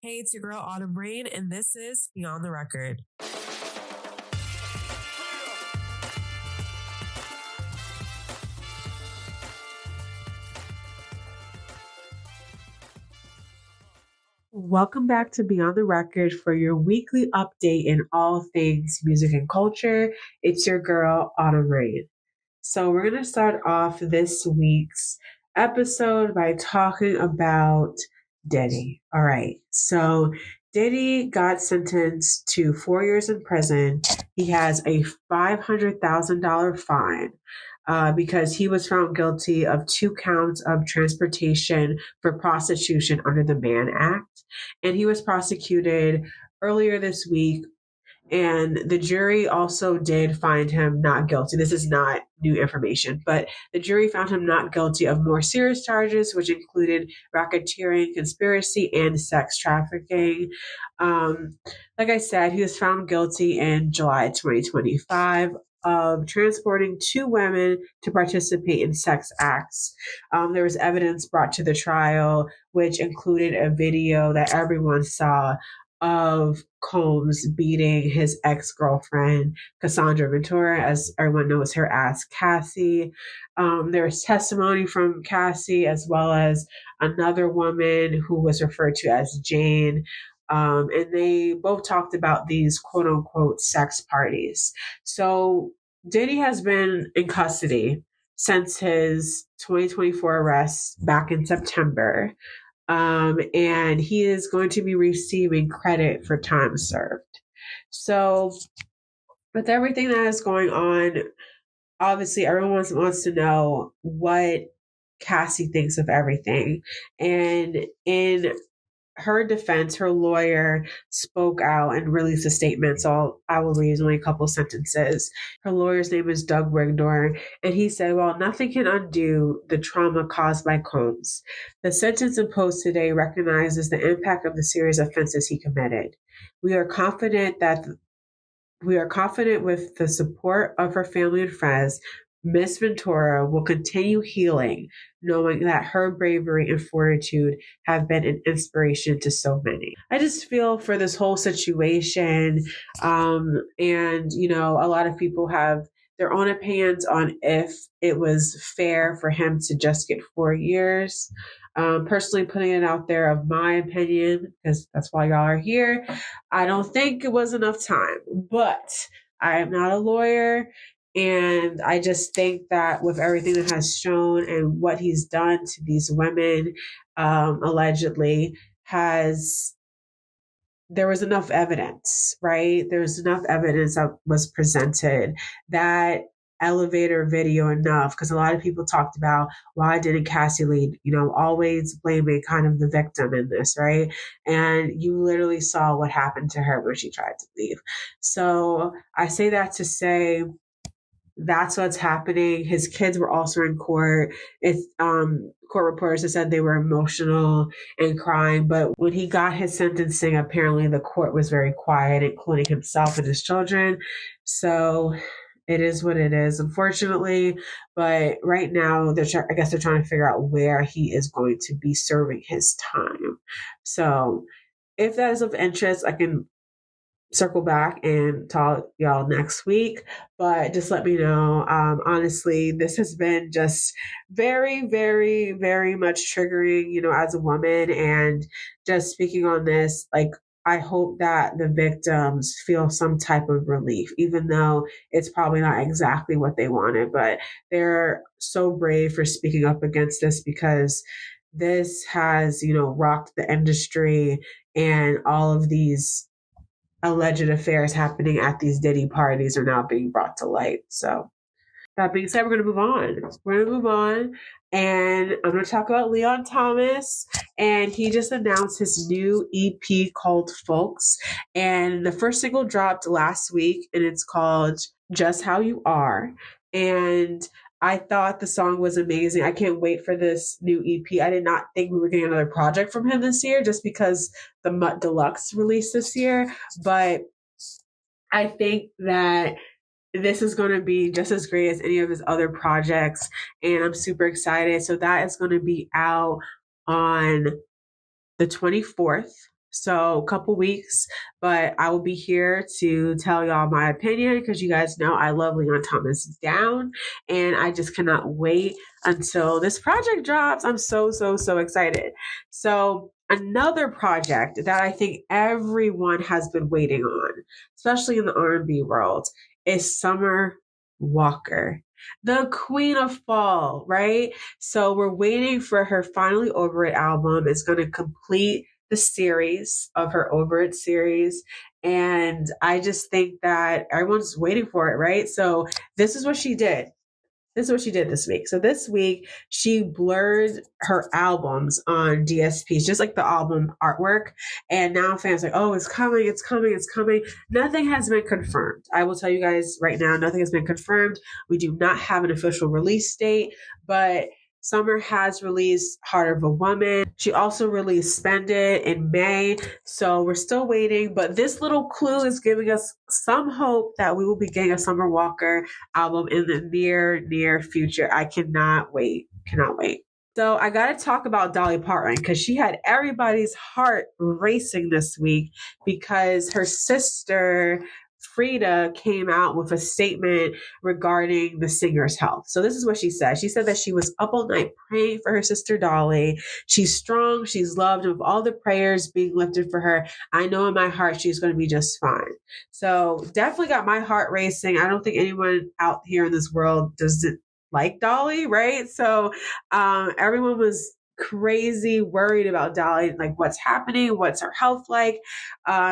Hey, it's your girl Autumn Rain, and this is Beyond the Record. Welcome back to Beyond the Record for your weekly update in all things music and culture. It's your girl Autumn Rain. So, we're going to start off this week's episode by talking about Diddy. All right. So, Diddy got sentenced to 4 years in prison. He has a $500,000 fine because he was found guilty of 2 counts of transportation for prostitution under the Mann Act. And he was prosecuted earlier this week, and the jury also did find him not guilty. This is not new information, but the jury found him not guilty of more serious charges, which included racketeering, conspiracy, and sex trafficking. Like I said, he was found guilty in July 2025 of transporting 2 women to participate in sex acts. There was evidence brought to the trial, which included a video that everyone saw of Combs beating his ex-girlfriend, Cassandra Ventura, as everyone knows her as Cassie. There was testimony from Cassie as well as another woman who was referred to as Jane. And they both talked about these quote unquote sex parties. So Diddy has been in custody since his 2024 arrest back in September. And he is going to be receiving credit for time served. So, with everything that is going on, obviously everyone wants to know what Cassie thinks of everything. And in her defense, her lawyer spoke out and released a statement. So I will read only a couple sentences. Her lawyer's name is Doug Rigdor, and he said, "Well, nothing can undo the trauma caused by Combs. The sentence imposed today recognizes the impact of the serious offenses he committed. We are confident with the support of her family and friends, Miss Ventura will continue healing, knowing that her bravery and fortitude have been an inspiration to so many." I just feel for this whole situation, and a lot of people have their own opinions on if it was fair for him to just get 4 years. Personally, putting it out there of my opinion, because that's why y'all are here, I don't think it was enough time, but I am not a lawyer. And I just think that with everything that has shown and what he's done to these women, allegedly, there was enough evidence, right? There's enough evidence that was presented that elevator video enough, because a lot of people talked about why didn't Cassie lead, always blaming kind of the victim in this, right? And you literally saw what happened to her when she tried to leave. So I say that to say that's what's happening. His kids were also in court. It's court reporters have said they were emotional and crying, but when he got his sentencing, apparently the court was very quiet, including himself and his children. So it is what it is, unfortunately. But right now, I guess they're trying to figure out where he is going to be serving his time. So if that is of interest, I can circle back and talk y'all next week, but just let me know. Honestly, this has been just very, very, very much triggering, as a woman, and just speaking on this, like, I hope that the victims feel some type of relief, even though it's probably not exactly what they wanted, but they're so brave for speaking up against this, because this has, rocked the industry, and all of these alleged affairs happening at these Diddy parties are now being brought to light. So that being said, we're going to move on. And I'm going to talk about Leon Thomas. And he just announced his new EP called Folks. And the first single dropped last week, and it's called Just How You Are. And I thought the song was amazing. I can't wait for this new EP. I did not think we were getting another project from him this year, just because the Mutt Deluxe released this year. But I think that this is going to be just as great as any of his other projects, and I'm super excited. So that is going to be out on the 24th So a couple weeks, but I will be here to tell y'all my opinion because you guys know I love Leon Thomas down, and I just cannot wait until this project drops. I'm so excited. So another project that I think everyone has been waiting on, especially in the R&B world, is Summer Walker, the queen of fall, right? So we're waiting for her Finally Over It album. It's going to complete the series of her Over It series. And I just think that everyone's waiting for it, right? So this is what she did. This is what she did this week. So this week, she blurred her albums on DSPs, just like the album artwork. And now fans are like, oh, it's coming, it's coming, it's coming. Nothing has been confirmed. I will tell you guys right now, nothing has been confirmed. We do not have an official release date, but Summer has released Heart of a Woman. She also released Spend It in May. So we're still waiting, but this little clue is giving us some hope that we will be getting a Summer Walker album in the near future. I cannot wait. Cannot wait. So I got to talk about Dolly Parton because she had everybody's heart racing this week because her sister Frida came out with a statement regarding the singer's health. So this is what she said. She said that she was up all night praying for her sister Dolly. She's strong, she's loved, and with all the prayers being lifted for her, I know in my heart she's going to be just fine. So definitely got my heart racing. I don't think anyone out here in this world doesn't like Dolly, right? So everyone was crazy worried about Dolly, like what's happening, what's her health like.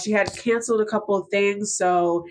She had canceled a couple of things, so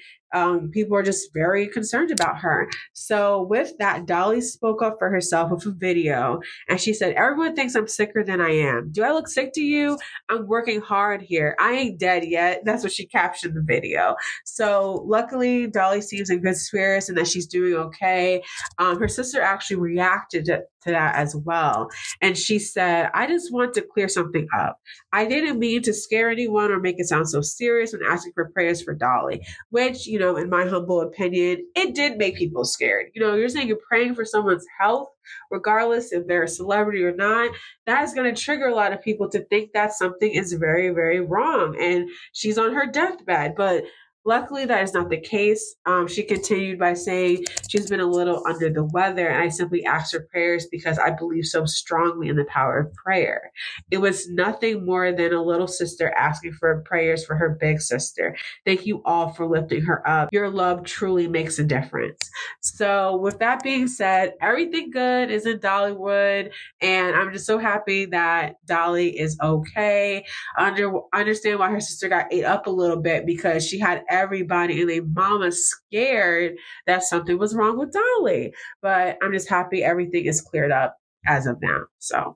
people are just very concerned about her. So with that, Dolly spoke up for herself with a video, and she said, everyone thinks I'm sicker than I am. Do I look sick to you? I'm working hard here. I ain't dead yet. That's what she captioned the video. So luckily, Dolly seems in good spirits and that she's doing okay. Her sister actually reacted to that as well. And she said, I just want to clear something up. I didn't mean to scare anyone or make it sound so serious when asking for prayers for Dolly, which, in my humble opinion, it did make people scared. You're saying you're praying for someone's health, regardless if they're a celebrity or not. That is going to trigger a lot of people to think that something is very, very wrong. And she's on her deathbed. But luckily, that is not the case. She continued by saying she's been a little under the weather, and I simply asked for prayers because I believe so strongly in the power of prayer. It was nothing more than a little sister asking for prayers for her big sister. Thank you all for lifting her up. Your love truly makes a difference. So with that being said, everything good is in Dollywood, and I'm just so happy that Dolly is okay. I understand why her sister got ate up a little bit because she had everybody and their mama scared that something was wrong with Dolly. But I'm just happy everything is cleared up as of now. So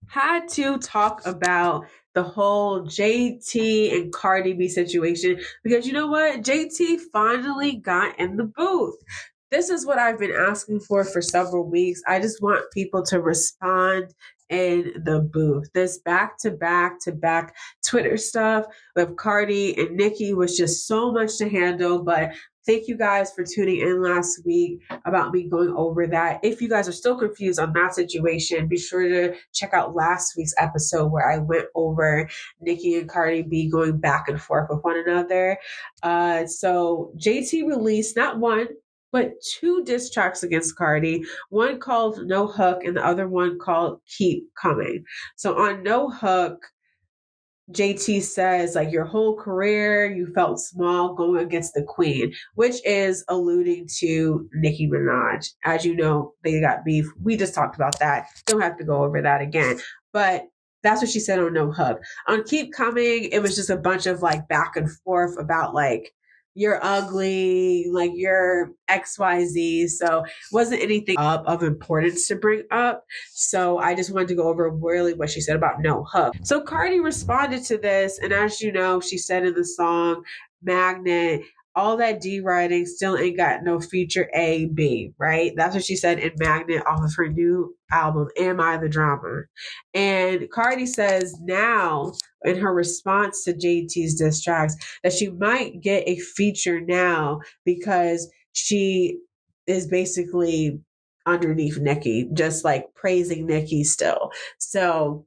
had to talk about the whole JT and Cardi B situation because you know what? JT finally got in the booth. This is what I've been asking for several weeks. I just want people to respond in the booth. This back to back Twitter stuff with Cardi and Nicki was just so much to handle, but thank you guys for tuning in last week about me going over that. If you guys are still confused on that situation, be sure to check out last week's episode where I went over Nicki and Cardi B going back and forth with one another. So JT released not one, but two diss tracks against Cardi, one called No Hook and the other one called Keep Coming. So on No Hook, JT says, like, your whole career, you felt small going against the queen, which is alluding to Nicki Minaj. As you know, they got beef. We just talked about that. Don't have to go over that again. But that's what she said on No Hook. On Keep Coming, it was just a bunch of like back and forth about like, you're ugly, like you're XYZ. So it wasn't anything of importance to bring up. So I just wanted to go over really what she said about No Hook. So Cardi responded to this. And as you know, she said in the song Magnet, all that D writing still ain't got no feature A, B, right? That's what she said in Magnet off of her new album, Am I the Drama? And Cardi says now in her response to JT's diss tracks that she might get a feature now because she is basically underneath Nicki, just like praising Nicki still. So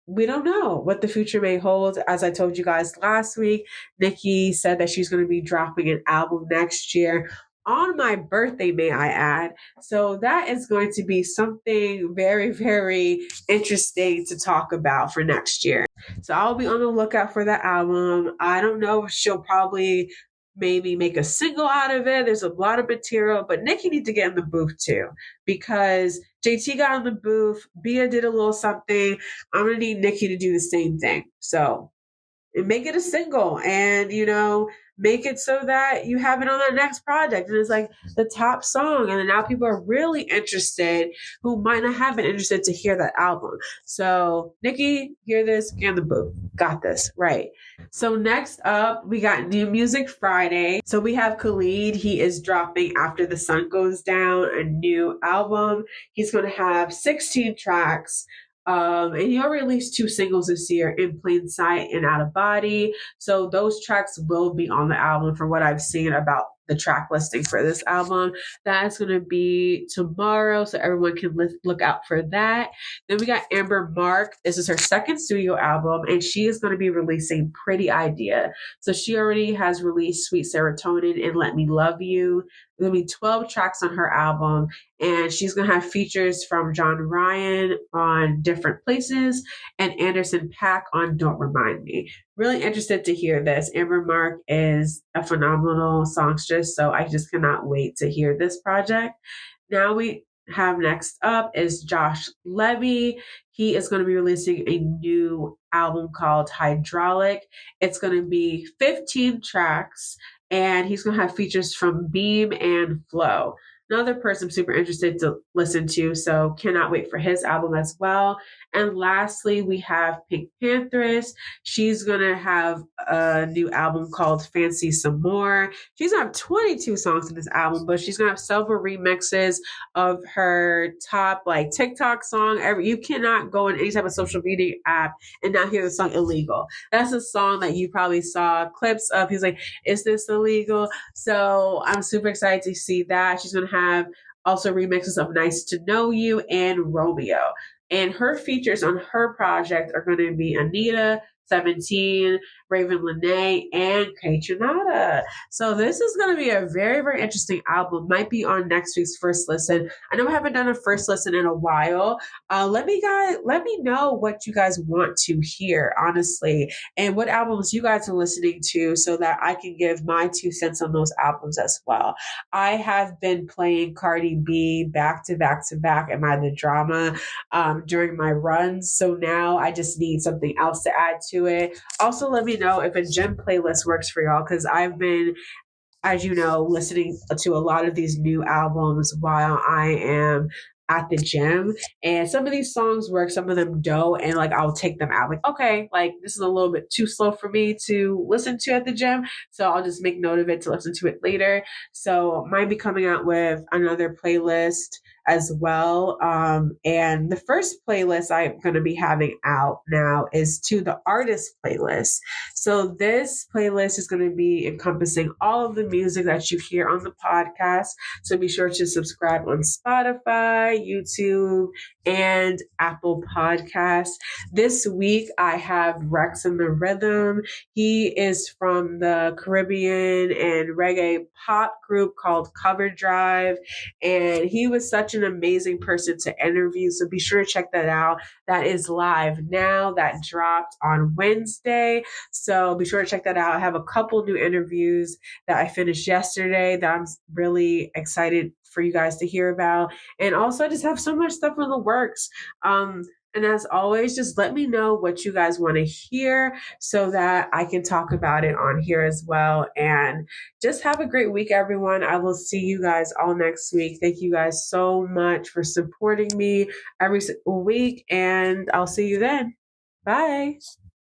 we don't know what the future may hold. As I told you guys last week, Nicki said that she's going to be dropping an album next year on my birthday, may I add. So that is going to be something very, very interesting to talk about for next year. So I'll be on the lookout for that album. I don't know if she'll probably maybe make a single out of it. There's a lot of material, but Nicki needs to get in the booth too, because JT got in the booth, Bia did a little something. I'm gonna need Nicki to do the same thing. So and make it a single, and make it so that you have it on that next project and it's like the top song, and then now people are really interested who might not have been interested to hear that album. So Nicki, hear this, get in the booth, got this right. So next up, we got New Music Friday. So we have Khalid. He is dropping After the Sun Goes Down, a new album. He's going to have 16 tracks. And he already released 2 singles this year, In Plain Sight and Out of Body. So those tracks will be on the album from what I've seen about the track listing for this album. That's going to be tomorrow, so everyone can look out for that. Then we got Amber Mark. This is her second studio album, and she is going to be releasing Pretty Idea. So she already has released Sweet Serotonin and Let Me Love You. There'll be 12 tracks on her album, and she's going to have features from John Ryan on Different Places and Anderson .Paak on Don't Remind Me. Really interested to hear this. Amber Mark is a phenomenal songstress, so I just cannot wait to hear this project. Now we have next up is Josh Levy. He is going to be releasing a new album called Hydraulic. It's going to be 15 tracks, and he's going to have features from Beam and Flow. Another person I'm super interested to listen to, so cannot wait for his album as well. And lastly, we have Pink Panthers. She's going to have a new album called Fancy Some More. She's going to have 22 songs in this album, but she's going to have several remixes of her top TikTok song. You cannot go on any type of social media app and not hear the song Illegal. That's a song that you probably saw clips of. He's like, is this illegal? So I'm super excited to see that. She's going to have also remixes of Nice to Know You and Romeo. And her features on her project are going to be Anita, 17, Raven Lene, and Kaytranada. So this is going to be a very, very interesting album. Might be on next week's first listen. I know I haven't done a first listen in a while. Let me know what you guys want to hear, honestly, and what albums you guys are listening to, so that I can give my 2 cents on those albums as well. I have been playing Cardi B back to back to back in the drama during my runs. So now I just need something else to add to it. Also, let me know if a gym playlist works for y'all, because I've been, as you know, listening to a lot of these new albums while I am at the gym, and some of these songs work, some of them don't, and I'll take them out. Okay, this is a little bit too slow for me to listen to at the gym, so I'll just make note of it to listen to it later. So might be coming out with another playlist as well. And the first playlist I'm going to be having out now is To the Artist playlist. So this playlist is going to be encompassing all of the music that you hear on the podcast. So be sure to subscribe on Spotify, YouTube, and Apple Podcasts. This week I have Rex in the Rhythm. He is from the Caribbean and reggae pop group called Cover Drive, and he was such an amazing person to interview. So be sure to check that out. That is live now. That dropped on Wednesday. So be sure to check that out. I have a couple new interviews that I finished yesterday that I'm really excited for you guys to hear about. And also I just have so much stuff in the works. And as always, just let me know what you guys want to hear so that I can talk about it on here as well. And just have a great week, everyone. I will see you guys all next week. Thank you guys so much for supporting me every single week, and I'll see you then. Bye.